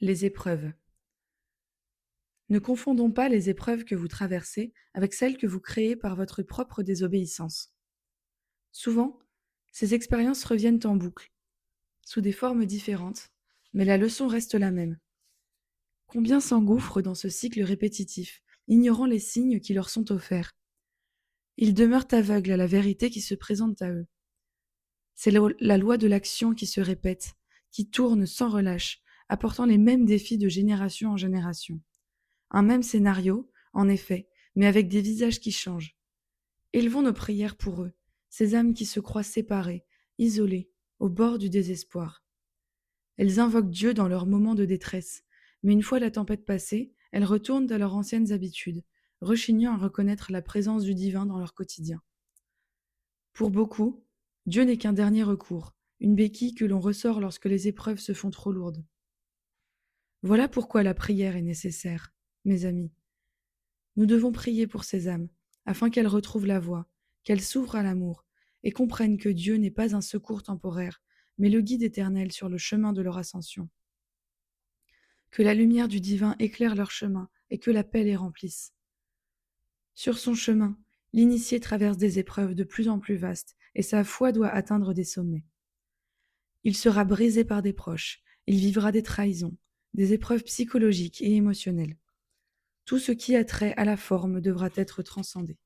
Les épreuves. Ne confondons pas les épreuves que vous traversez avec celles que vous créez par votre propre désobéissance. Souvent, ces expériences reviennent en boucle, sous des formes différentes, mais la leçon reste la même. Combien s'engouffrent dans ce cycle répétitif, ignorant les signes qui leur sont offerts. Ils demeurent aveugles à la vérité qui se présente à eux. C'est la loi de l'action qui se répète, qui tourne sans relâche, apportant les mêmes défis de génération en génération. Un même scénario, en effet, mais avec des visages qui changent. Élevons nos prières pour eux, ces âmes qui se croient séparées, isolées, au bord du désespoir. Elles invoquent Dieu dans leurs moments de détresse, mais une fois la tempête passée, elles retournent à leurs anciennes habitudes, rechignant à reconnaître la présence du divin dans leur quotidien. Pour beaucoup, Dieu n'est qu'un dernier recours, une béquille que l'on ressort lorsque les épreuves se font trop lourdes. Voilà pourquoi la prière est nécessaire, mes amis. Nous devons prier pour ces âmes, afin qu'elles retrouvent la voie, qu'elles s'ouvrent à l'amour, et comprennent que Dieu n'est pas un secours temporaire, mais le guide éternel sur le chemin de leur ascension. Que la lumière du divin éclaire leur chemin, et que la paix les remplisse. Sur son chemin, l'initié traverse des épreuves de plus en plus vastes, et sa foi doit atteindre des sommets. Il sera brisé par des proches, il vivra des trahisons, des épreuves psychologiques et émotionnelles. Tout ce qui a trait à la forme devra être transcendé.